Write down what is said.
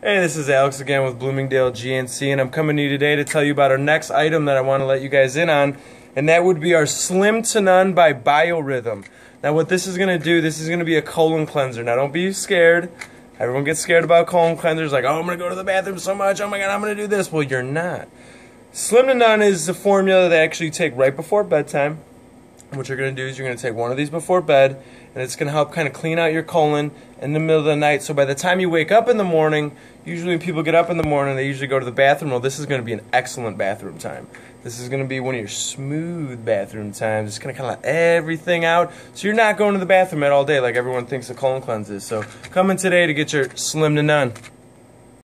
Hey, this is Alex again with Bloomingdale GNC, and I'm coming to you today to tell you about our next item that I want to let you guys in on, and that would be our Slim to None by Biorhythm. Now what this is going to do, this is going to be a colon cleanser. Now don't be scared. Everyone gets scared about colon cleansers, like, oh, I'm going to go to the bathroom so much, oh my god, I'm going to do this. Well, you're not. Slim to None is a formula that they actually take right before bedtime. What you're going to do is you're going to take one of these before bed, and it's going to help kind of clean out your colon in the middle of the night. So by the time you wake up in the morning, usually when people get up in the morning, they usually go to the bathroom. Well, this is going to be an excellent bathroom time. This is going to be one of your smooth bathroom times. It's going to kind of let everything out, so you're not going to the bathroom all day like everyone thinks a colon cleanse is. So come in today to get your Slim to None.